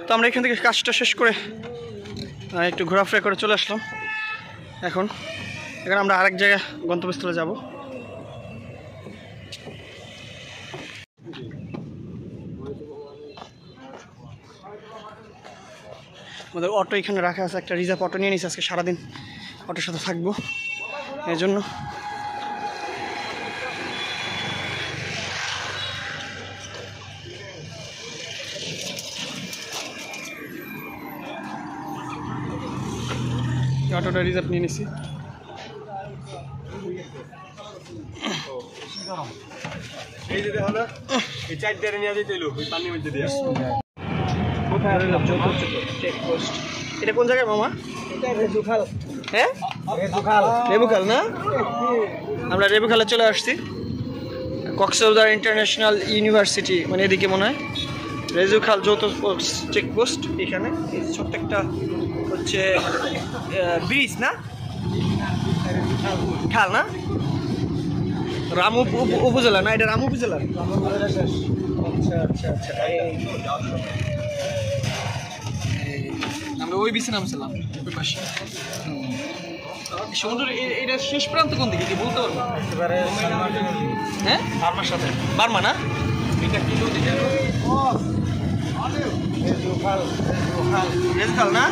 তো আমরা এখান থেকে কাজটা শেষ করে একটু ঘোরাফেরা করে চলে আসলাম। এখন আমরা আরেক জায়গায় গন্তব্যস্থলে যাব। আমাদের অটো এখানে রাখা আছে, একটা রিজার্ভ অটো নিয়ে নিয়েছি। আজকে সারাদিন অটোর সাথে থাকবো, এই জন্য অটোটা রিজার্ভ নিয়ে নিছি। এই যে হলো এই চারটারে নিয়ে যেতে হলো ওই পানির মধ্যে দিয়ে। এটা কোন জায়গায় মামা? রেজুখাল। হ্যাঁ, রেবুখাল না? আমরা রেবুখালে চলে আসছি। কক্সবাজার ইন্টারন্যাশনাল ইউনিভার্সিটি মানে এদিকে মনে হয় রেজুখাল যৌথ চেকপোস্ট। এখানে এই ছোট্ট একটা হচ্ছে ব্রিজ না, খাল না, রামু উপজেলা না? এটা রামু উপজেলা। আচ্ছা আচ্ছা আচ্ছা, আমরা ওই বিচে নামছিলাম ওই পাশে। সমুদ্র এটা শেষ প্রান্ত কোন দিকে কি বলতে পারবো? হ্যাঁ, বার্মার সাথে। বার্মা না? এটা কি নদী? রেজুখাল না?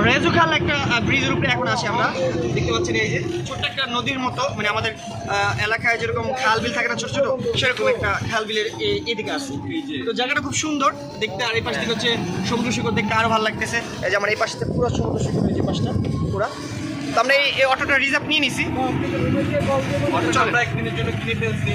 রেজুখাল একটা ব্রিজের উপরে এখন আছি আমরা। দেখতে পাচ্ছেন এই যে ছোট্ট একটা নদীর মতো, মানে আমাদের এলাকায় যেরকম খাল বিল থাকে না ছোট ছোট, সেরকম একটা খাল বিলের এদিকে আছে। তো জায়গাটা খুব সুন্দর দেখতে। আর এই পাশ থেকে হচ্ছে সমুদ্র সৈকত, দেখতে আরো ভালো লাগতেছে। এই যে আমার এই পাশ থেকে পুরো সমুদ্র সৈকত, এই যে পাশটা পুরা। তো আমরা এই অটোটা রিজার্ভ নিয়ে নিছি। একদিনের জন্য কিনে ফেলছি।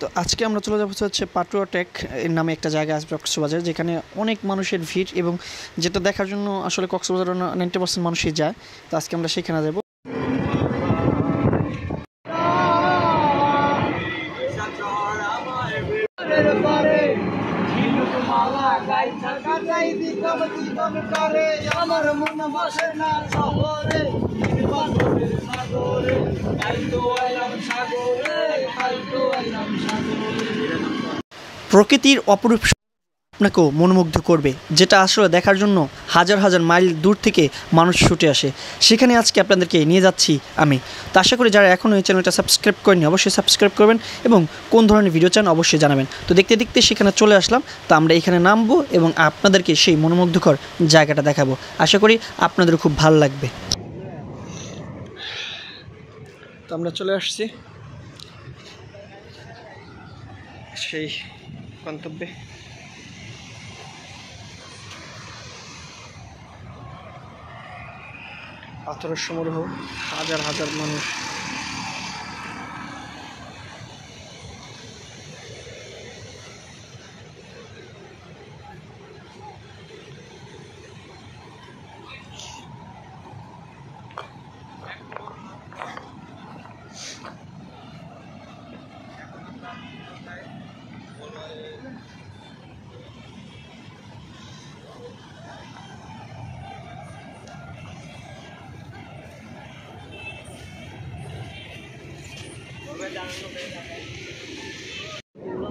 তো আজকে আমরা চলে যাবো হচ্ছে পাটুয়া টেক এর নামে একটা জায়গা আছে কক্সবাজার, যেখানে অনেক মানুষের ভিড় এবং যেটা দেখার জন্য আসলে কক্সবাজার 90% মানুষই যায়। তো আজকে আমরা সেখানে যাবো। প্রকৃতির অপরূপ আপনাকেও মনোমুগ্ধ করবে, যেটা আসলে দেখার জন্য হাজার হাজার মাইল দূর থেকে মানুষ ছুটে আসে। সেখানে আজকে আপনাদেরকে নিয়ে যাচ্ছি আমি। তো আশা করি যারা এখনও এই চ্যানেলটা সাবস্ক্রাইব করেনি অবশ্যই সাবস্ক্রাইব করবেন এবং কোন ধরনের ভিডিও চান অবশ্যই জানাবেন। তো দেখতে দেখতে সেখানে চলে আসলাম। তো আমরা এখানে নামবো এবং আপনাদেরকে সেই মনোমুগ্ধকর জায়গাটা দেখাবো। আশা করি আপনাদের খুব ভালো লাগবে। তো আমরা চলে আসছি সেই গন্তব্যে। পাথরের সমারোহ, হাজার হাজার মানুষ।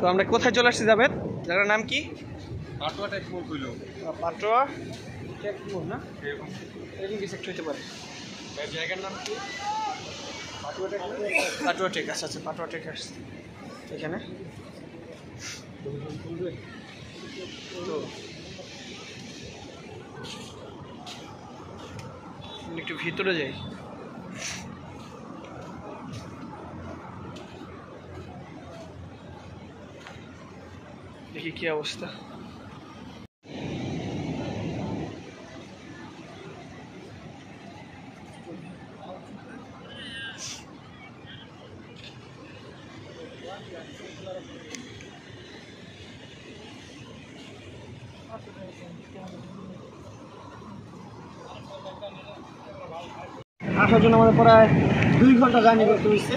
তো আমরা কোথায় চলে আসছি যাবেন? জায়গার নাম কি? পাটুয়া টেক মোড় কইলো। পাটুয়া টেক মোড় না? এরকম কিছু একটা হইতে পারে। জায়গার নাম কি? পাটুয়া টেক। পাটুয়া টেক, আচ্ছা আচ্ছা, পাটুয়া টেক আসছে এখানে। তো একটু ভিতরে যাই। দেখি কি অবস্থা। আসার জন্য আমাদের প্রায় 2 ঘন্টা জার্নি করতে হয়েছে।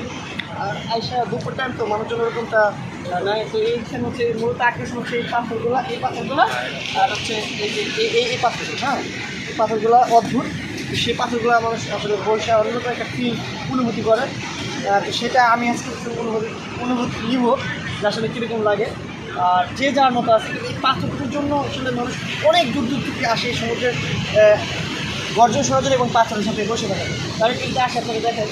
আর আইসা দুপুর টাইম তো মানুষজন ওরকমটা নাই। তো এইখানে হচ্ছে মূলত আকর্ষণ হচ্ছে এই পাথরগুলো, আর হচ্ছে এই যে এই পাথরগুলো। হ্যাঁ, এই পাথরগুলো অদ্ভুত। সেই পাথরগুলো মানুষ আসলে বসে অন্যতম একটা ফিল অনুভূতি করে। তো সেটা আমি আজকে একটু অনুভূতি নিব যে আসলে কীরকম লাগে। আর যে যার মতো আছে, এই পাথরটির জন্য আসলে মানুষ অনেক দূর দূর থেকে আসে এই সমুদ্রের গর্জন সরাজন এবং পাথরের সাথে বসে থাকে। কারণ এইটা আসে আপনাকে দেখায়।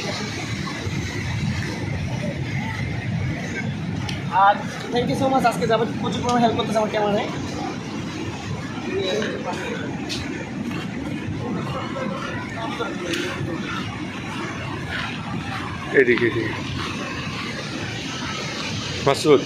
আর থ্যাংক ইউ সো মাচ, আজকে যাবে প্রচুর পরিমাণে হেল্প করতেছে আমার ক্যামেরায়। এদিকে মাসুদ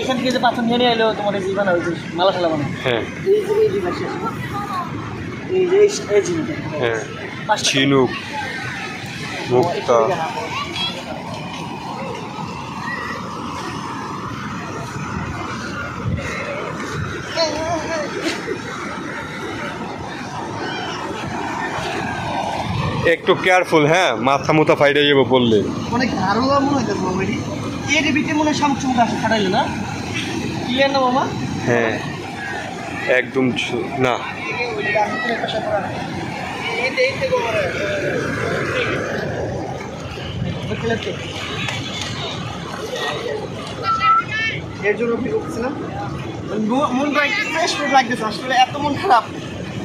এখান থেকে যে পাথর নিয়ে এলো তোমার এই জীবন হয়েছে মালা খেলা বানানো। হ্যাঁ এই যে এই জিনিস এই যে এই জিনিস হ্যাঁ ঝিনুক মুক্তা একটু কেয়ারফুল, হ্যাঁ মাথা মুথা ফাইটে যাবো বললে। অনেক ধারণা মনে হইতে মামারি এর ভিতরে মনে হয় শামুক চুমুক আসে ফাটাইলে না ক্লিয়ার না মামা? হ্যাঁ একদম না এর জন্য কি করছিলাম মনটা একটু ফ্রেশ ফ্রেশ লাগতেছে। আসলে এত মন খারাপ,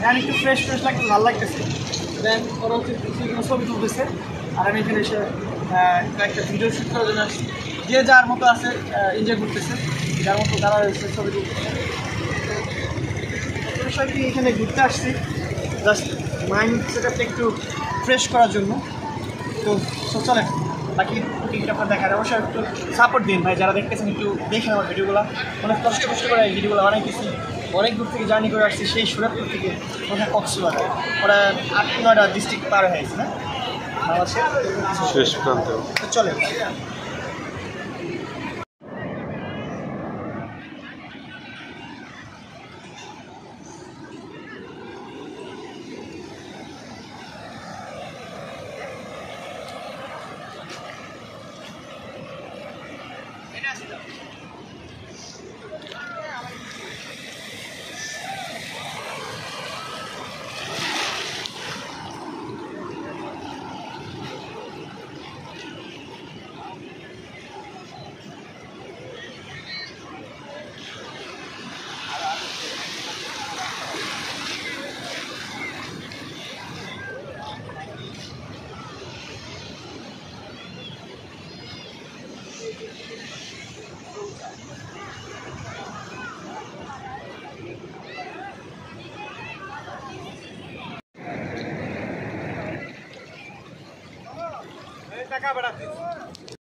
আর একটু ফ্রেশ ফ্রেশ লাগতেছে, ভালো লাগতেছে। দেন ওরা হচ্ছে ছবি তুলতেছে আর আমি এখানে এসে একটা ভিডিও শ্যুট করার জন্য আসছি। যে যার মতো আছে এনজয় করতেছে, যার মতো যারা রয়েছে ছবি তুলতেছে। সবাই এখানে ঘুরতে আসছি জাস্ট মাইন্ড সেটআপটা একটু ফ্রেশ করার জন্য। তো চলে বাকি টিকিট আপনার দেখার অবশ্যই একটু সাপোর্ট দিন ভাই, যারা দেখতেছেন একটু দেখেন আমার ভিডিওগুলো। অনেক কষ্ট করে এই ভিডিওগুলো বানাইতেছি, অনেক দূর থেকে জার্নি করে আসছি, সেই সুরাতপুর থেকে কোথায় কক্সবাজার, ওরা 8-9টা ডিস্ট্রিক্ট পার হয়েছে না বাংলাদেশের শেষ প্রান্ত। চলে।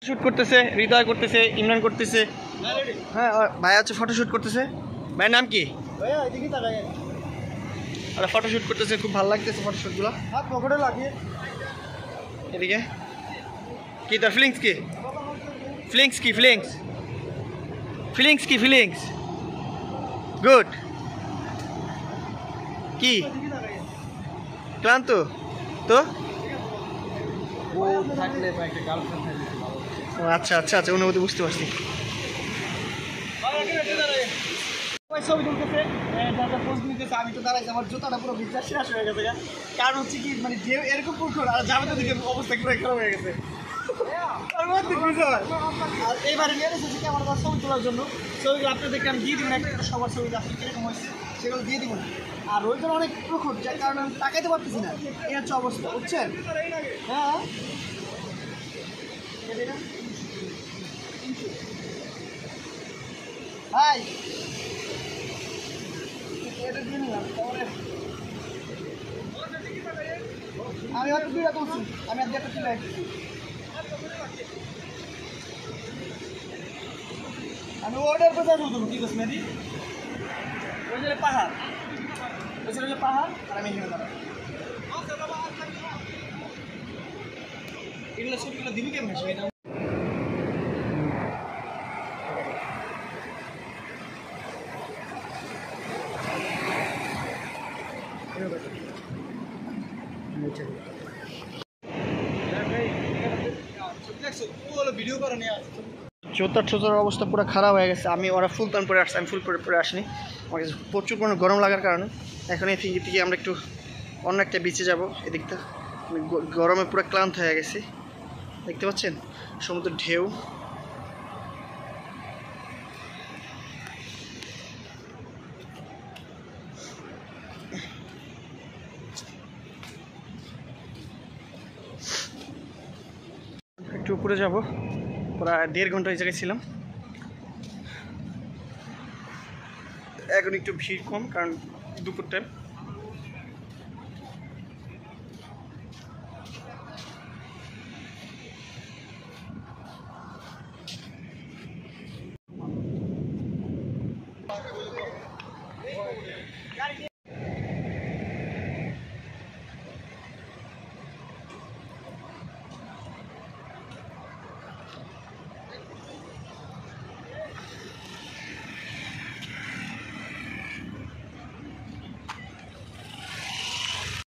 শুট করতেছে, হৃদয় করতেছে, ইমরান করতেছে। হ্যাঁ ভাই হচ্ছে ফটোশুট করতেছে। ভাইয়ের নাম কি? আরে ফটোশুট করতেছে, খুব ভালো লাগতেছে ফটোশুটগুলো। হাত পকেটে লাগিয়ে এদিকে কি তোর ফিলিংস কি? ফিলিংস কি? ফিলিংস ফিলিংস কি? Feelings good. কি ক্লান্ত তো? ও আচ্ছা আচ্ছা আচ্ছা, অনুভূতি বুঝতে পারছি। ছবি তুলতেছে, পোস্ট নিতেছে, আমি তো দাঁড়াইছি, আমার জুতাটা পুরো বিশ্বাস শেষ হয়ে গেছে। কারণ হচ্ছে কি মানে যে এরকম পুকুর আর যাবে তো দিকে অবস্থা পুরো খারাপ হয়ে গেছে। আর এইবারে নিয়ে এসেছি কি আমার ছবি তোলার জন্য, ছবিগুলো আপনাদেরকে আমি দিয়ে দিব না, একটা সবার ছবিটা আপনি কীরকম হয়েছে সেগুলো দিয়ে দিব না। আর ওইটা অনেক প্রখর, যার কারণে আমি তাকাইতে পারতেছি না, এই হচ্ছে অবস্থা, বুঝছেন? হ্যাঁ ভাই এটা দিয়ে নিলাম, আমি হয়তো দুইটা তুলছি, আমি আর একটা তুলে আসছি। আমি অর্ডার কোথায় তুলব কি করছি মেদি? ওই যে পাহাড়, ওই যে পাহাড়, আর আমি এখানে দাঁড়াবো। এগুলো সবগুলো দিবি কেমন সেটা? জোতার অবস্থা পুরো খারাপ হয়ে গেছে। ওরা ফুল প্যান্ট পরে আসছে, আমি ফুল পরে আসিনি। আমার কাছে প্রচুর কোনো গরম লাগার কারণে এখন এই থেকে আমরা একটু অন্য একটা বিচে যাবো। এদিকটা গরমে পুরো ক্লান্ত হয়ে গেছে, দেখতে পাচ্ছেন সমুদ্রের ঢেউ। একটু উপরে যাব, প্রায় 1.5 ঘন্টা এই জায়গায় ছিলাম। এখন একটু ভিড় কম, কারণ দুপুর টাইম।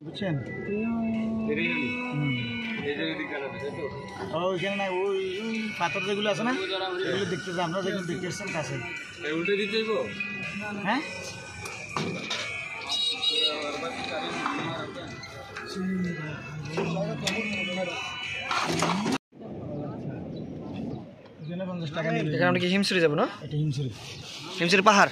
বুঝছেন, ওইখানে না ওই পাথর যেগুলো আছে না, এগুলো দেখতে যাই। আমরা যেগুলো দেখতে এসছেন কাছে উল্টে দিতে হ্যাঁ, এখানে আমরা কি হিমসুরি যাবো না? এটা হিমসুরি পাহাড়।